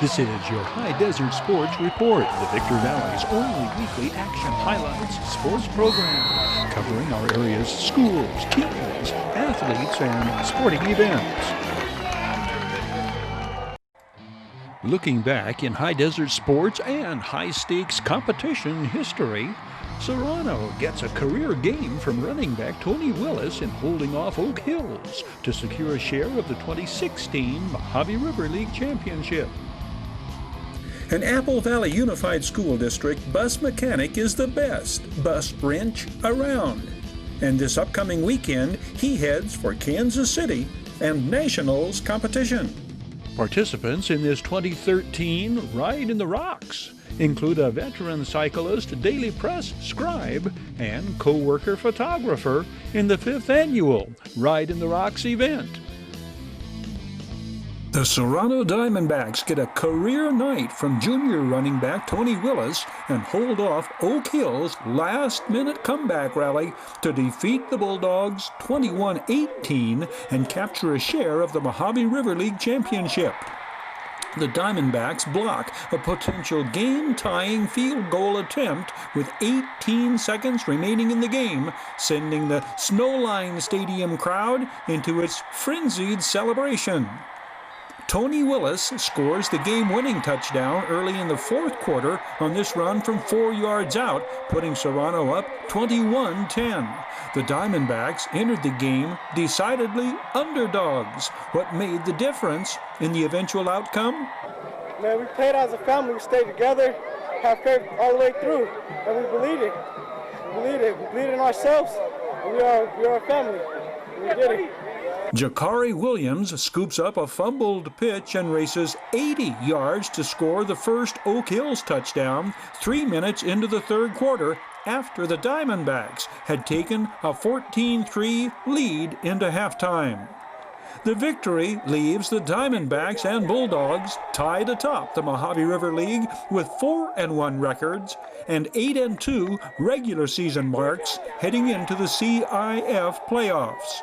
This is your High Desert Sports Report, the Victor Valley's only weekly action highlights sports program, covering our area's schools, teams, athletes, and sporting events. Looking back in high desert sports and high-stakes competition history, Serrano gets a career game from running back Tony Willis in holding off Oak Hills to secure a share of the 2016 Mojave River League Championship. An Apple Valley Unified School District bus mechanic is the best bus wrench around. And this upcoming weekend, he heads for Kansas City and Nationals competition. Participants in this 2013 Ride in the Rocks include a veteran cyclist, daily press scribe, and co-worker photographer in the 5th annual Ride in the Rocks event. The Serrano Diamondbacks get a career night from junior running back Tony Willis and hold off Oak Hill's last-minute comeback rally to defeat the Bulldogs 21-18 and capture a share of the Mojave River League Championship. The Diamondbacks block a potential game-tying field goal attempt with 18 seconds remaining in the game, sending the Snowline Stadium crowd into its frenzied celebration. Tony Willis scores the game-winning touchdown early in the 4th quarter on this run from 4 yards out, putting Serrano up 21-10. The Diamondbacks entered the game decidedly underdogs. What made the difference in the eventual outcome? Man, we played as a family. We stayed together, have faith all the way through, and we believed it. We believed it. We believed in ourselves, and we are a family. And we did it. Jakari Williams scoops up a fumbled pitch and races 80 yards to score the first Oak Hills touchdown 3 minutes into the 3rd quarter after the Diamondbacks had taken a 14-3 lead into halftime. The victory leaves the Diamondbacks and Bulldogs tied atop the Mojave River League with 4-1 records and 8-2 regular season marks heading into the CIF playoffs.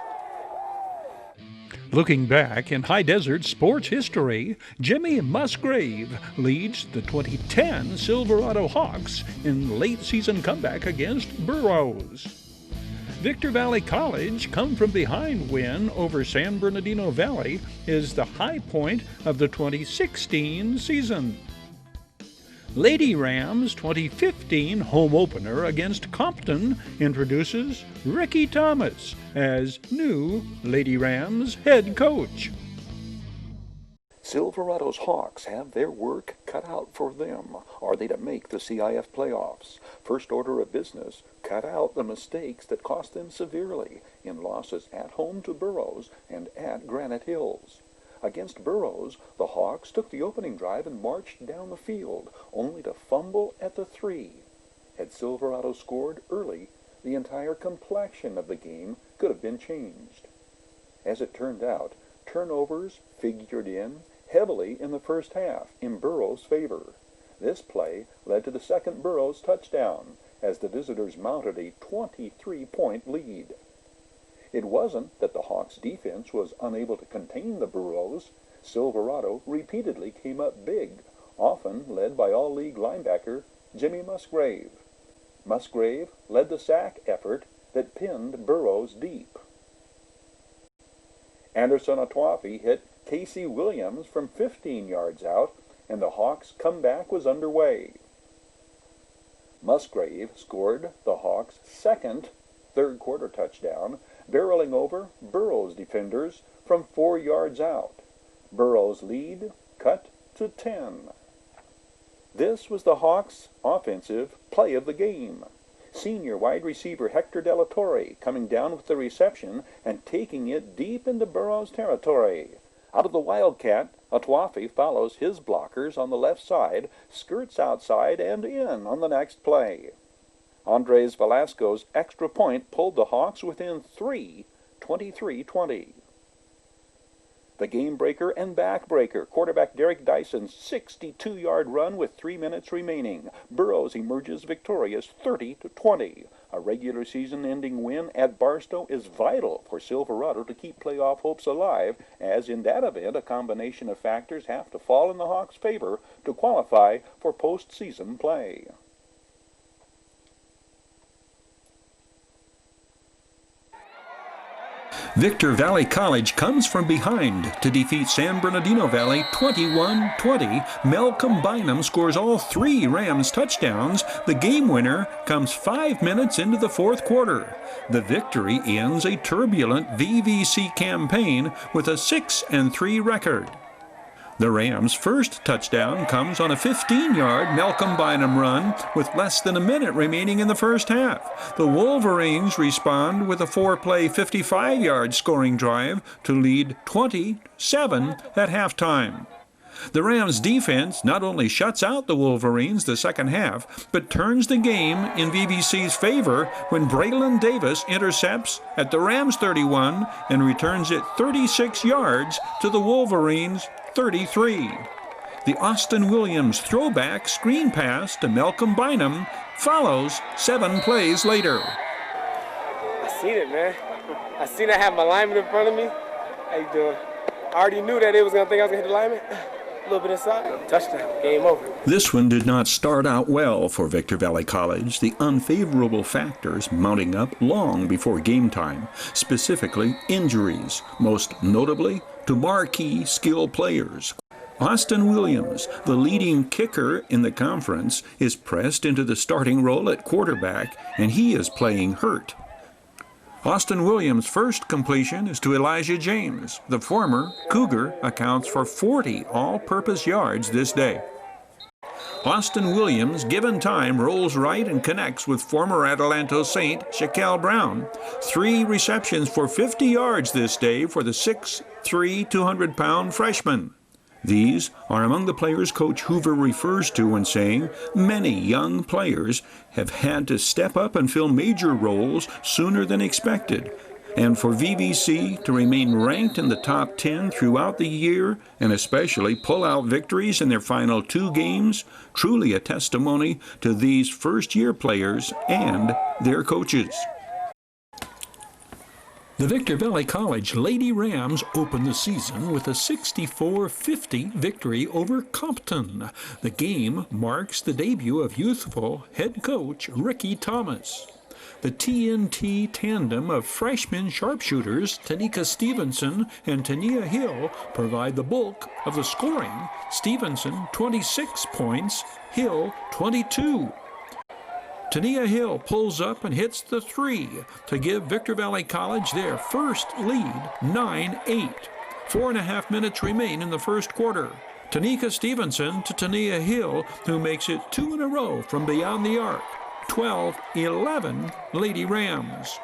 Looking back in high desert sports history, Jimmy Musgrave leads the 2010 Silverado Hawks in late-season comeback against Burroughs. Victor Valley College come-from-behind win over San Bernardino Valley is the high point of the 2016 season. Lady Rams' 2015 home opener against Compton introduces Ricky Thomas as new Lady Rams head coach. Silverado's Hawks have their work cut out for them. Are they to make the CIF playoffs? First order of business, cut out the mistakes that cost them severely in losses at home to Burroughs and at Granite Hills. Against Burroughs, the Hawks took the opening drive and marched down the field, only to fumble at the 3. Had Silverado scored early, the entire complexion of the game could have been changed. As it turned out, turnovers figured in heavily in the first half in Burroughs' favor. This play led to the second Burroughs touchdown, as the visitors mounted a 23-point lead. It wasn't that the Hawks' defense was unable to contain the Burroughs. Silverado repeatedly came up big, often led by all-league linebacker Jimmy Musgrave. Musgrave led the sack effort that pinned Burroughs deep. Anderson Atwafi hit Casey Williams from 15 yards out, and the Hawks' comeback was underway. Musgrave scored the Hawks' second third-quarter touchdown, barreling over Burroughs' defenders from 4 yards out. Burroughs' lead cut to 10. This was the Hawks' offensive play of the game. Senior wide receiver Hector De La Torre coming down with the reception and taking it deep into Burroughs' territory. Out of the Wildcat, Atwafi follows his blockers on the left side, skirts outside and in on the next play. Andres Velasco's extra point pulled the Hawks within 3, 23-20. The game breaker and backbreaker, quarterback Derek Dyson's 62-yard run with 3 minutes remaining. Burroughs emerges victorious 30-20. A regular season-ending win at Barstow is vital for Silverado to keep playoff hopes alive, as in that event a combination of factors have to fall in the Hawks' favor to qualify for postseason play. Victor Valley College comes from behind to defeat San Bernardino Valley 21-20. Malcolm Bynum scores all 3 Rams touchdowns. The game winner comes 5 minutes into the fourth quarter. The victory ends a turbulent VVC campaign with a 6-3 record. The Rams' first touchdown comes on a 15-yard Malcolm Bynum run with less than a minute remaining in the first half. The Wolverines respond with a 4-play 55-yard scoring drive to lead 27 at halftime. The Rams' defense not only shuts out the Wolverines the second half, but turns the game in VVC's favor when Braylon Davis intercepts at the Rams' 31 and returns it 36 yards to the Wolverines' 33. The Austin Williams throwback screen pass to Malcolm Bynum follows 7 plays later. I seen it, man. I seen I had my lineman in front of me. How you doing? I already knew that they was gonna think I was gonna hit the lineman. A little bit inside. Touchdown. Game over. This one did not start out well for Victor Valley College, the unfavorable factors mounting up long before game time, specifically injuries, most notably to marquee skill players. Austin Williams, the leading kicker in the conference, is pressed into the starting role at quarterback, and he is playing hurt. Austin Williams' first completion is to Elijah James. The former Cougar accounts for 40 all-purpose yards this day. Austin Williams, given time, rolls right and connects with former Adelanto Saint Shaquille Brown. 3 receptions for 50 yards this day for the 6'3", 200-pound freshman. These are among the players Coach Hoover refers to when saying many young players have had to step up and fill major roles sooner than expected. And for VVC to remain ranked in the top 10 throughout the year and especially pull out victories in their final 2 games, truly a testimony to these first-year players and their coaches. The Victor Valley College Lady Rams opened the season with a 64-50 victory over Compton. The game marks the debut of youthful head coach Ricky Thomas. The TNT tandem of freshman sharpshooters Tanika Stevenson and TENNIA Hill provide the bulk of the scoring. Stevenson 26 points, Hill 22. TENNIA Hill pulls up and hits the 3 to give Victor Valley College their first lead, 9-8. 4.5 minutes remain in the first quarter. Tanika Stevenson to TENNIA Hill, who makes it 2 in a row from beyond the arc. 12-11 Lady Rams.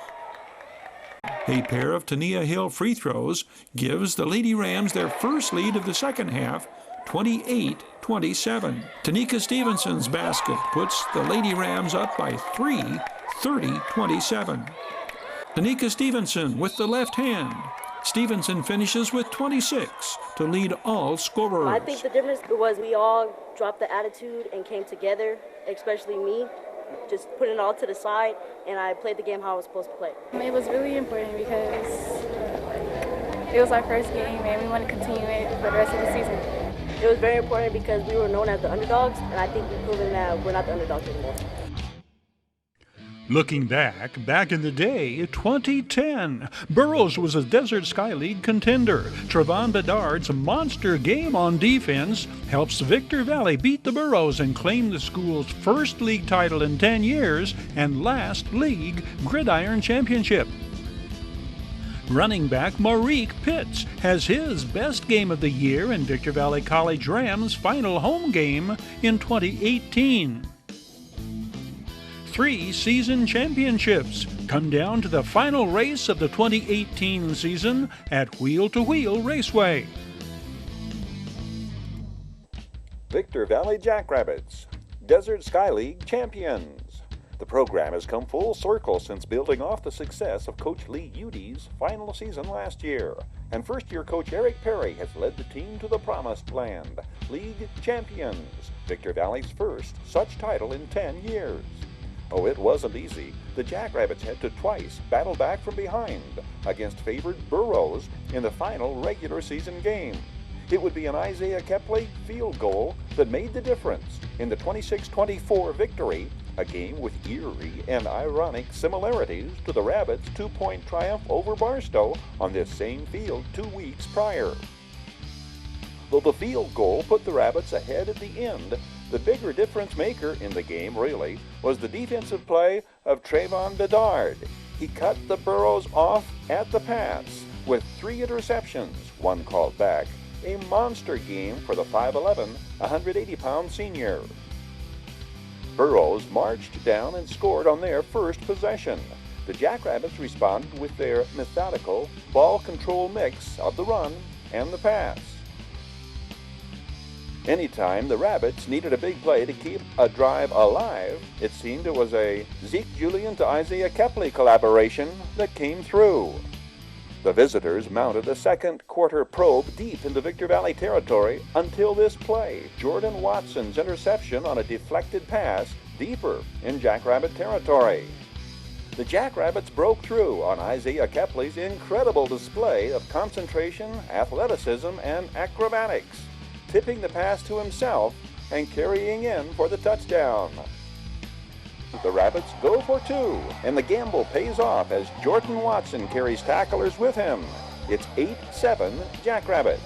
A pair of TENNIA Hill free throws gives the Lady Rams their first lead of the second half, 28-27. Tanika Stevenson's basket puts the Lady Rams up by 3, 30-27. Tanika Stevenson with the left hand. Stevenson finishes with 26 to lead all scorers. I think the difference was we all dropped the attitude and came together, especially me. Just putting it all to the side, and I played the game how I was supposed to play. It was really important because it was our first game, and we want to continue it for the rest of the season. It was very important because we were known as the underdogs, and I think we've proven that we're not the underdogs anymore. Looking back in the day, 2010, Burroughs was a Desert Sky League contender. Trevon Bedard's monster game on defense helps Victor Valley beat the Burroughs and claim the school's first league title in 10 years and last league gridiron championship. Running back Marique Pitts has his best game of the year in Victor Valley College Rams' final home game in 2018. 3 season championships come down to the final race of the 2018 season at Wheel2Wheel Raceway. Victor Valley Jackrabbits, Desert Sky League champions. The program has come full circle since building off the success of Coach Lee Udy's final season last year. and first-year coach Eric Perry has led the team to the promised land, league champions, Victor Valley's first such title in 10 years. Oh, it wasn't easy. The Jackrabbits had to twice battle back from behind against favored Burroughs in the final regular season game. It would be an Isaiah Kepley field goal that made the difference in the 26-24 victory, a game with eerie and ironic similarities to the Rabbits' 2-point triumph over Barstow on this same field 2 weeks prior. Though the field goal put the Rabbits ahead at the end, the bigger difference maker in the game, really, was the defensive play of Trayvon Bedard. He cut the Burroughs off at the pass with 3 interceptions, 1 called back, a monster game for the 5'11", 180-pound senior. Burroughs marched down and scored on their first possession. The Jackrabbits responded with their methodical ball control mix of the run and the pass. Anytime the Rabbits needed a big play to keep a drive alive, it seemed it was a Zeke Julian to Isaiah Kepley collaboration that came through. The visitors mounted a second-quarter probe deep into Victor Valley territory until this play, Jordan Watson's interception on a deflected pass deeper in Jackrabbit territory. The Jackrabbits broke through on Isaiah Kepley's incredible display of concentration, athleticism, and acrobatics, tipping the pass to himself and carrying in for the touchdown. The Rabbits go for 2, and the gamble pays off as Jordan Watson carries tacklers with him. It's 8-7 Jackrabbits.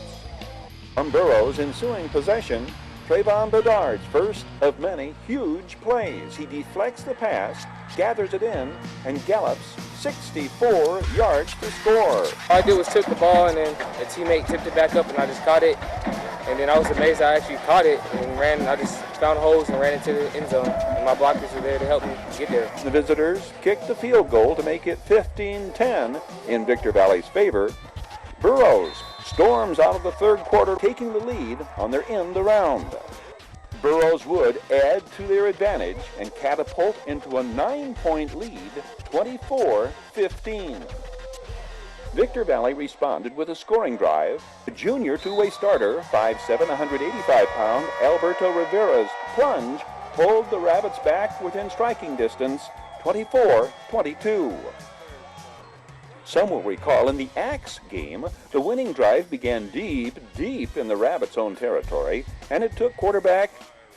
On Burroughs' ensuing possession, Trayvon Bedard's first of many huge plays. He deflects the pass, gathers it in, and gallops 64 yards to score. All I did was tip the ball, and then a teammate tipped it back up, and I just caught it. And then I was amazed I actually caught it and ran. I just found holes and ran into the end zone. And my blockers were there to help me get there. The visitors kicked the field goal to make it 15-10 in Victor Valley's favor. Burroughs storms out of the third quarter, taking the lead on their end around. Burroughs would add to their advantage and catapult into a 9-point lead, 24-15. Victor Valley responded with a scoring drive. The junior two-way starter, 5'7", 185-pound Alberto Rivera's plunge pulled the Rabbits back within striking distance, 24-22. Some will recall in the Axe game, the winning drive began deep in the Rabbits' own territory, and it took quarterback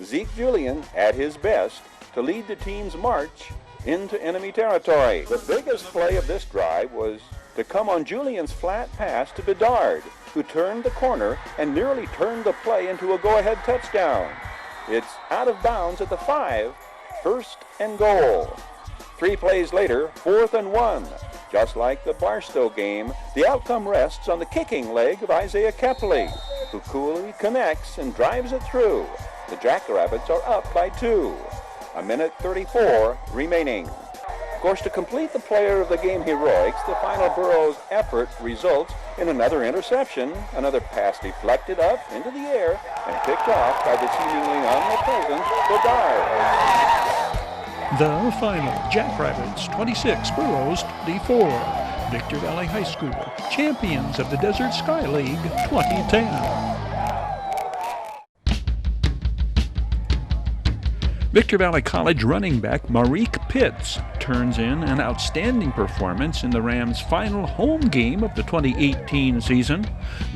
Zeke Julian at his best to lead the team's march into enemy territory. The biggest play of this drive was to come on Julian's flat pass to Bedard, who turned the corner and nearly turned the play into a go-ahead touchdown. It's out of bounds at the 5, 1st and goal. 3 plays later, 4th and 1. Just like the Barstow game, the outcome rests on the kicking leg of Isaiah Kepley, who coolly connects and drives it through. The Jackrabbits are up by 2. A minute 34 remaining. Of course, to complete the player of the game heroics, the final Burroughs effort results in another interception, another pass deflected up into the air and picked off by the seemingly omnipresent Bedard. The final, Jackrabbits 26, Burroughs 24. Victor Valley High School, champions of the Desert Sky League 2010. Victor Valley College running back Marique Pitts turns in an outstanding performance in the Rams' final home game of the 2018 season.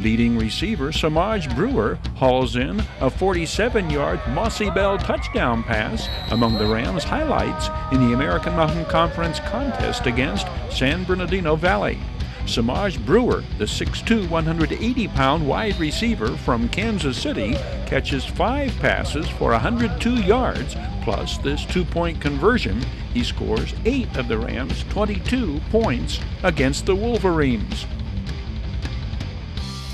Leading receiver Samaj Brewer hauls in a 47-yard Mossy Bell touchdown pass, among the Rams' highlights in the American Mountain Conference contest against San Bernardino Valley. Samaj Brewer, the 6'2", 180-pound wide receiver from Kansas City, catches 5 passes for 102 yards, plus this 2-point conversion. He scores 8 of the Rams' 22 points against the Wolverines.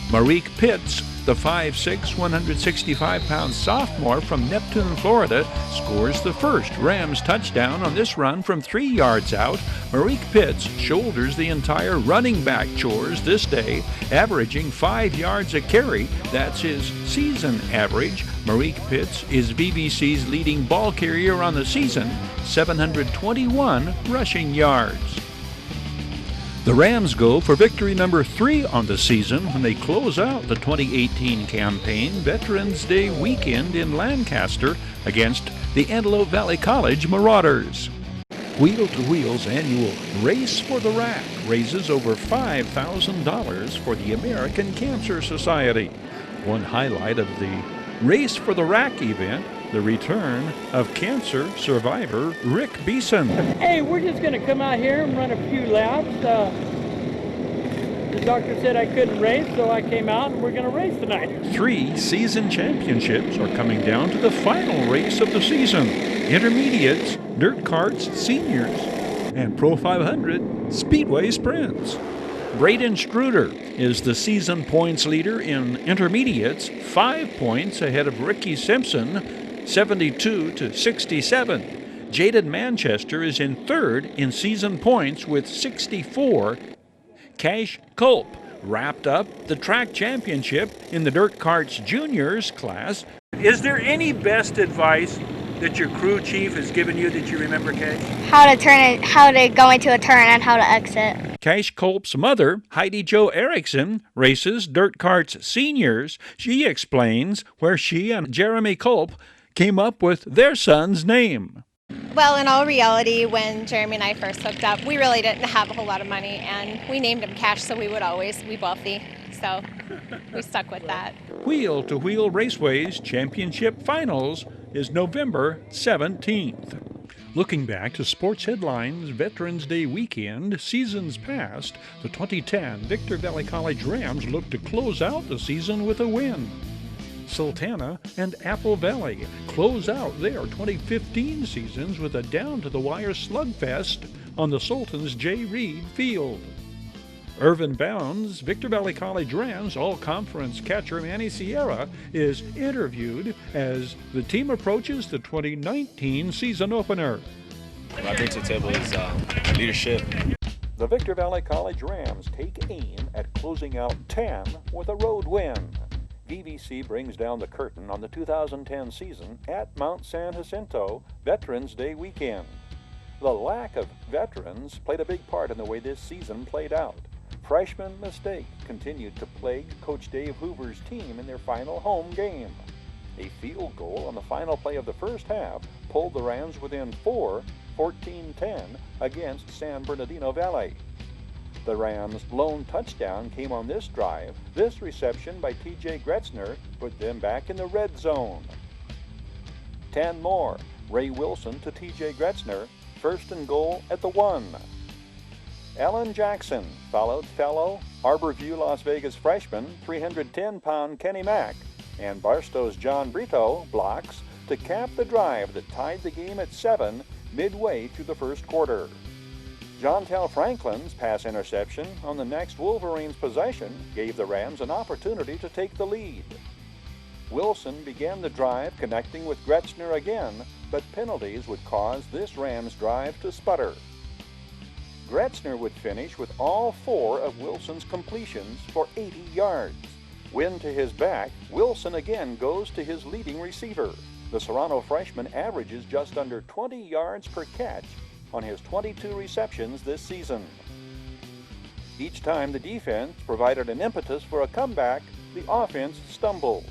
Marique Pitts, the 5'6", 165-pound sophomore from Neptune, Florida, scores the first Rams touchdown on this run from 3 yards out. Marique Pitts shoulders the entire running back chores this day, averaging 5 yards a carry. That's his season average. Marique Pitts is VVC's leading ball carrier on the season, 721 rushing yards. The Rams go for victory number 3 on the season when they close out the 2018 campaign Veterans Day weekend in Lancaster against the Antelope Valley College Marauders. Wheel2Wheel's annual Race for the Rack raises over $5,000 for the American Cancer Society. One highlight of the Race for the Rack event, the return of cancer survivor Rick Beeson. Hey, we're just going to come out here and run a few laps. The doctor said I couldn't race, so I came out and we're going to race tonight. 3 season championships are coming down to the final race of the season. Intermediates, dirt carts, seniors, and Pro 500 speedway sprints. Braden Struder is the season points leader in intermediates, 5 points ahead of Ricky Simpson, 72 to 67. Jaden Manchester is in third in season points with 64. Cash Culp wrapped up the track championship in the dirt carts juniors class. Is there any best advice that your crew chief has given you that you remember, Cash? How to go into a turn and how to exit. Cash Culp's mother, Heidi Jo Erickson, races dirt carts seniors. She explains where she and Jeremy Culp came up with their son's name. Well, in all reality, when Jeremy and I first hooked up, we really didn't have a whole lot of money, and we named him Cash so we would always be wealthy. So we stuck with that. Wheel2Wheel Raceway's championship finals is November 17th. Looking back to sports headlines, Veterans Day weekend, seasons past, the 2010 Victor Valley College Rams look to close out the season with a win. Sultana and Apple Valley close out their 2015 seasons with a down-to-the-wire slugfest on the Sultan's J. Reed Field. Irvin Bounds, Victor Valley College Rams all-conference catcher Manny Sierra is interviewed as the team approaches the 2019 season opener. What I bring to the table is leadership. The Victor Valley College Rams take aim at closing out 10 with a road win. VVC brings down the curtain on the 2010 season at Mount San Jacinto Veterans Day weekend. The lack of veterans played a big part in the way this season played out. Freshman mistake continued to plague Coach Dave Hoover's team in their final home game. A field goal on the final play of the first half pulled the Rams within 4, 14-10 against San Bernardino Valley. The Rams' lone touchdown came on this drive. This reception by T.J. Gretzner put them back in the red zone. 10 more. Ray Wilson to T.J. Gretzner, first and goal at the 1. Alan Jackson followed fellow Arborview, Las Vegas freshman 310-pound Kenny Mack, and Barstow's John Brito blocks to cap the drive that tied the game at 7 midway through the first quarter. Jontel Franklin's pass interception on the next Wolverines possession gave the Rams an opportunity to take the lead. Wilson began the drive connecting with Gretzner again, but penalties would cause this Rams drive to sputter. Gretzner would finish with all 4 of Wilson's completions for 80 yards. Wind to his back, Wilson again goes to his leading receiver. The Serrano freshman averages just under 20 yards per catch on his 22 receptions this season. Each time the defense provided an impetus for a comeback, the offense stumbled.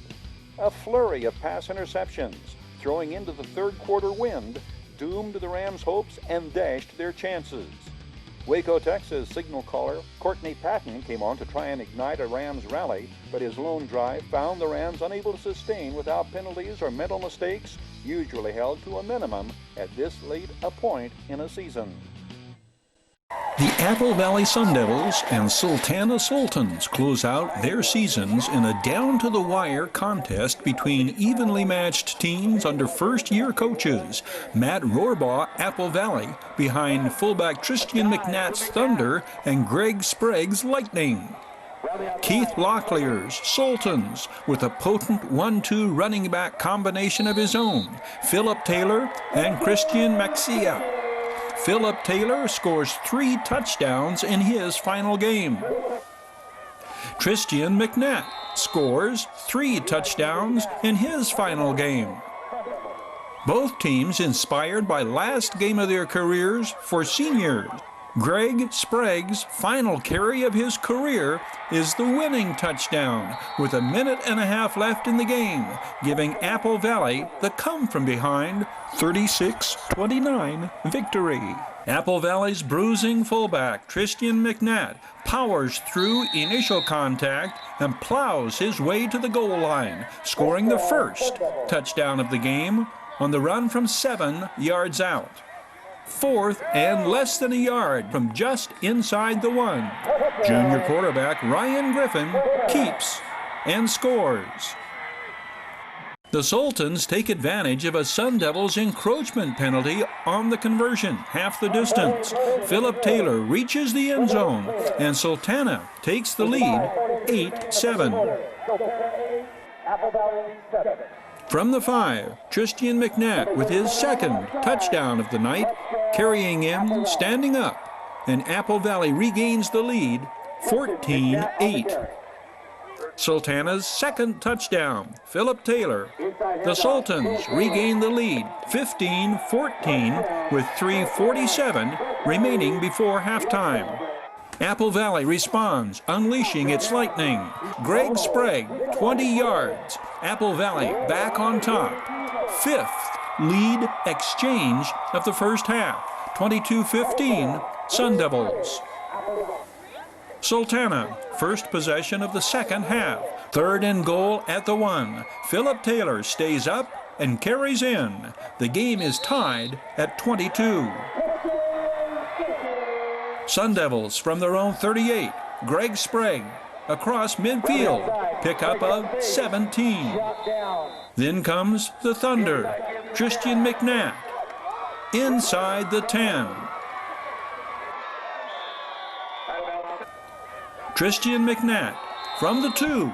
A flurry of pass interceptions, throwing into the third quarter wind, doomed the Rams' hopes and dashed their chances. Waco, Texas signal caller Courtney Patton came on to try and ignite a Rams rally, but his lone drive found the Rams unable to sustain without penalties or mental mistakes, usually held to a minimum at this late a point in a season. The Apple Valley Sun Devils and Sultana Sultans close out their seasons in a down-to-the-wire contest between evenly matched teams under first-year coaches. Matt Rohrbaugh, Apple Valley, behind fullback Tristan McNatt's Thunder and Greg Sprague's Lightning. Keith Locklear's Sultans with a potent 1-2 running back combination of his own, Philip Taylor and Christian Maxia. Philip Taylor scores 3 touchdowns in his final game. Tristan McNatt scores 3 touchdowns in his final game. Both teams inspired by last game of their careers for seniors. Greg Sprague's final carry of his career is the winning touchdown with 1.5 minutes left in the game, giving Apple Valley the come-from-behind 36-29 victory. Apple Valley's bruising fullback, Tristan McNatt, powers through initial contact and plows his way to the goal line, scoring the first touchdown of the game on the run from 7 yards out. Fourth and less than a yard from just inside the 1. Junior quarterback Ryan Griffin keeps and scores. The Sultans take advantage of a Sun Devils encroachment penalty on the conversion, half the distance. Philip Taylor reaches the end zone, and Sultana takes the lead 8-7. From the 5, Tristan McNatt with his second touchdown of the night, carrying him standing up, and Apple Valley regains the lead 14-8. Sultana's second touchdown, Philip Taylor. The Sultans regain the lead 15-14 with 3:47 remaining before halftime. Apple Valley responds, unleashing its lightning. Greg Sprague, 20 yards. Apple Valley back on top. Fifth lead exchange of the first half. 22-15, Sun Devils. Sultana, first possession of the second half. Third and goal at the 1. Philip Taylor stays up and carries in. The game is tied at 22. Sun Devils from their own 38. Greg Sprague across midfield. Pickup of 17. Then comes the Thunder. Tristan McNatt inside the 10. Tristan McNatt from the 2.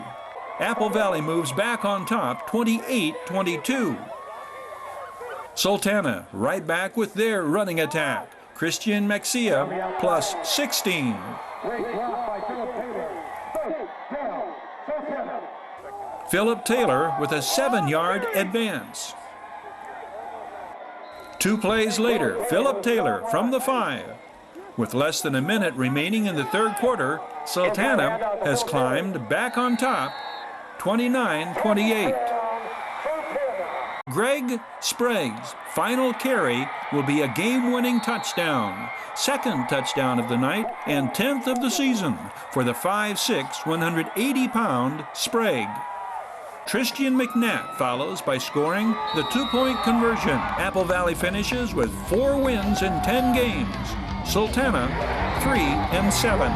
Apple Valley moves back on top 28-22. Sultana right back with their running attack. Christian Maxia plus 16. Philip Taylor with a 7-yard advance. 2 plays later, Philip Taylor from the 5. With less than a minute remaining in the third quarter, Sultana has climbed back on top 29-28. Greg Sprague's final carry will be a game-winning touchdown, second touchdown of the night and 10th of the season for the 5'6", 180-pound Sprague. Tristan McNatt follows by scoring the 2-point conversion. Apple Valley finishes with 4 wins in 10 games. Sultana 3-7.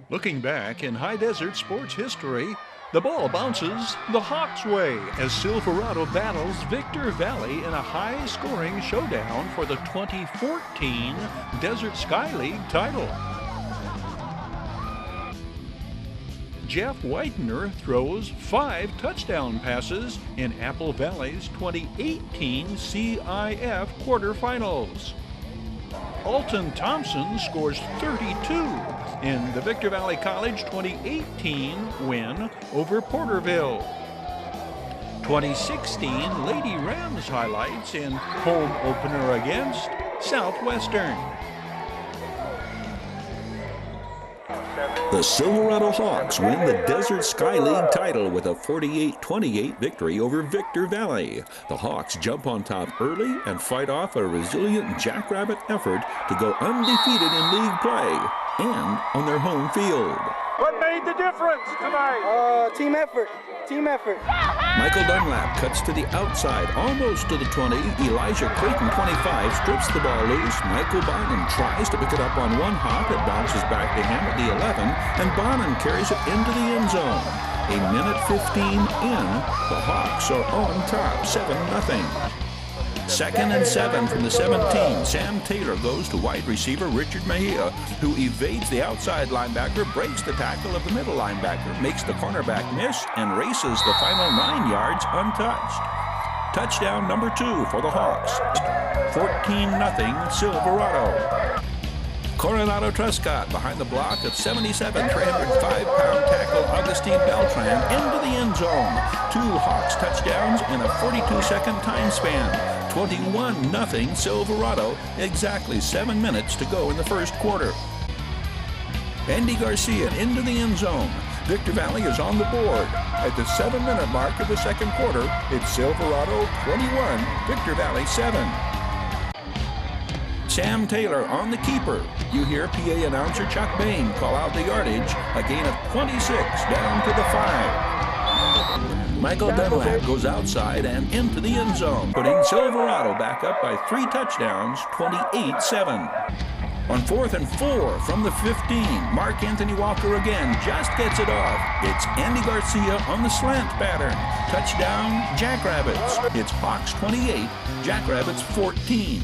Looking back in high desert sports history, the ball bounces the Hawks' way as Silverado battles Victor Valley in a high-scoring showdown for the 2014 Desert Sky League title. Jeff Whitener throws 5 touchdown passes in Apple Valley's 2018 CIF quarterfinals. Alton Thompson scores 32 in the Victor Valley College 2018 win over Porterville. 2016 Lady Rams highlights in home opener against Southwestern. The Silverado Hawks win the Desert Sky League title with a 48-28 victory over Victor Valley. The Hawks jump on top early and fight off a resilient Jackrabbit effort to go undefeated in league play and on their home field. What made the difference tonight? Team effort. Team effort. Michael Dunlap cuts to the outside, almost to the 20. Elijah Clayton, 25, strips the ball loose. Michael Bonin tries to pick it up on one hop. It bounces back to him at the 11, and Bonin carries it into the end zone. A minute 15 in, the Hawks are on top, 7-0. Second and 7 from the 17. Sam Taylor goes to wide receiver Richard Mejia, who evades the outside linebacker, breaks the tackle of the middle linebacker, makes the cornerback miss, and races the final 9 yards untouched. Touchdown number 2 for the Hawks. 14-0 Silverado. Coronado Truscott behind the block of 77 305-pound tackle Augustine Beltran into the end zone. 2 Hawks touchdowns in a 42-second time span. 21-0 Silverado, exactly 7 minutes to go in the first quarter. Andy Garcia into the end zone. Victor Valley is on the board. At the 7-minute mark of the second quarter, it's Silverado 21, Victor Valley 7. Sam Taylor on the keeper. You hear PA announcer Chuck Bain call out the yardage, a gain of 26 down to the 5. Michael Dunlap goes outside and into the end zone, putting Silverado back up by 3 touchdowns, 28-7. On 4th and 4 from the 15, Mark Anthony Walker again just gets it off. It's Andy Garcia on the slant pattern. Touchdown, Jackrabbits. It's Hawks 28, Jackrabbits 14.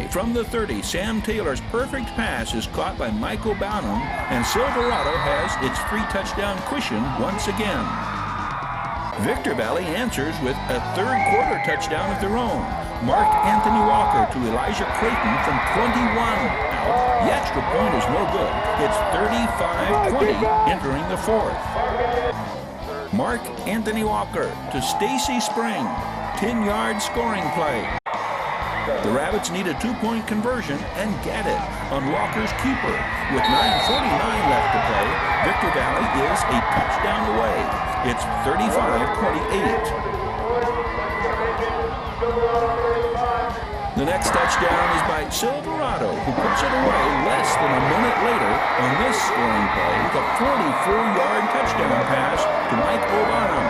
From the 30, Sam Taylor's perfect pass is caught by Michael Bownham, and Silverado has its 3-touchdown cushion once again. Victor Valley answers with a third-quarter touchdown of their own. Mark Anthony Walker to Elijah Creighton from 21 out. The extra point is no good. It's 35-20 entering the 4th. Mark Anthony Walker to Stacy Spring. 10-yard scoring play. The Rabbits need a 2-point conversion and get it on Walker's keeper. With 9:49 left to play, Victor Valley is a touchdown away. It's 35-28. The next touchdown is by Silverado, who puts it away less than a minute later on this scoring play with a 44-yard touchdown pass to Mike O'Barnum.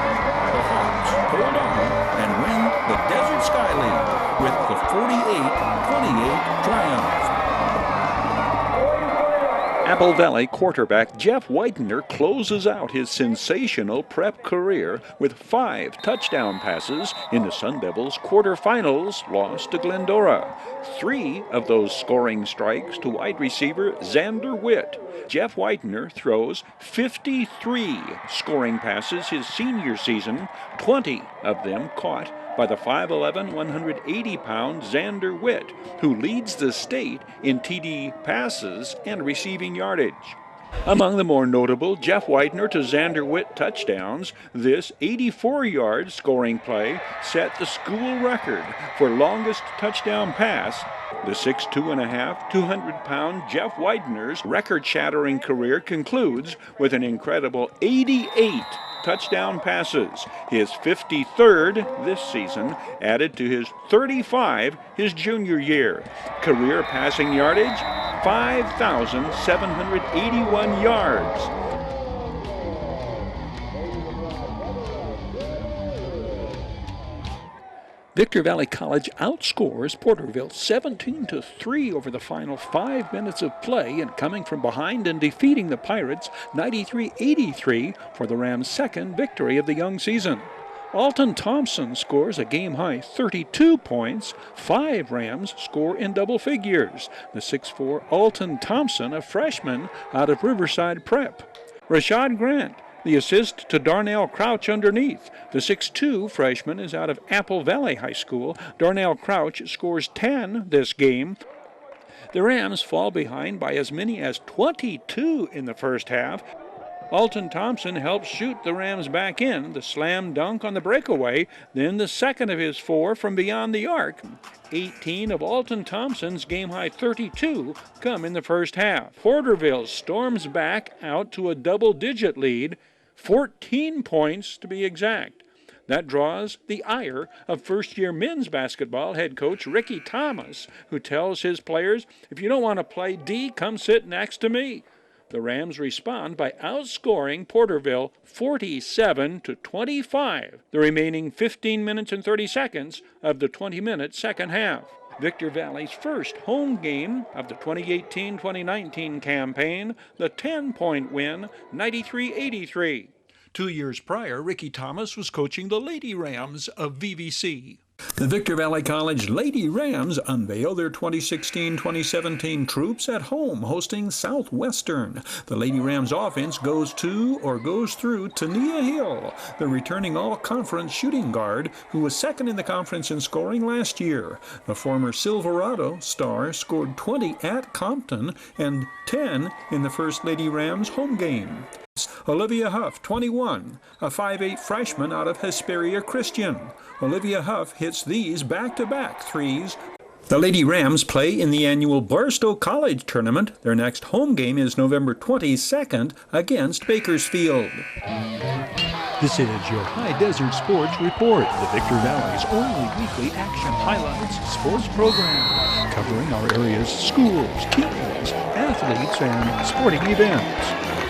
The Hawks hold on and win the Desert Sky League with the 48-28 triumph. Apple Valley quarterback Jeff Whitener closes out his sensational prep career with 5 touchdown passes in the Sun Devils' quarterfinals loss to Glendora. 3 of those scoring strikes to wide receiver Xander Witt. Jeff Whitener throws 53 scoring passes his senior season, 20 of them caught by the 5'11", 180-pound Xander Witt, who leads the state in TD passes and receiving yardage. Among the more notable Jeff Whitener to Xander Witt touchdowns, this 84-yard scoring play set the school record for longest touchdown pass. The 6'2½", 200-pound Jeff Whitener's record-shattering career concludes with an incredible 88 touchdown passes, his 53rd this season, added to his 35 his junior year. Career passing yardage, 5,781 yards. Victor Valley College outscores Porterville 17-3 over the final 5 minutes of play, and coming from behind and defeating the Pirates 93-83 for the Rams' second victory of the young season. Alton Thompson scores a game-high 32 points. 5 Rams score in double figures. The 6'4" Alton Thompson, a freshman out of Riverside Prep. Rashad Grant, the assist to Darnell Crouch underneath. The 6'2" freshman is out of Apple Valley High School. Darnell Crouch scores 10 this game. The Rams fall behind by as many as 22 in the first half. Alton Thompson helps shoot the Rams back in, the slam dunk on the breakaway, then the second of his 4 from beyond the arc. 18 of Alton Thompson's game-high 32 come in the first half. Porterville storms back out to a double-digit lead, 14 points to be exact. That draws the ire of first-year men's basketball head coach Ricky Thomas, who tells his players, "If you don't want to play D, come sit next to me." The Rams respond by outscoring Porterville 47-25, the remaining 15 minutes and 30 seconds of the 20-minute second half. Victor Valley's first home game of the 2018-2019 campaign, the 10-point win, 93-83. 2 years prior, Ricky Thomas was coaching the Lady Rams of VVC. The Victor Valley College Lady Rams unveil their 2016-2017 troops at home, hosting Southwestern. The Lady Rams offense goes through TENNIA Hill, the returning all-conference shooting guard who was second in the conference in scoring last year. The former Silverado star scored 20 at Compton and 10 in the first Lady Rams home game. Olivia Huff, 21, a 5'8" freshman out of Hesperia Christian. Olivia Huff hits these back-to-back threes. The Lady Rams play in the annual Barstow College Tournament. Their next home game is November 22nd against Bakersfield. This is your Hdsr Sports Report, the Victor Valley's only weekly action highlights sports program, covering our area's schools, teams, athletes, and sporting events.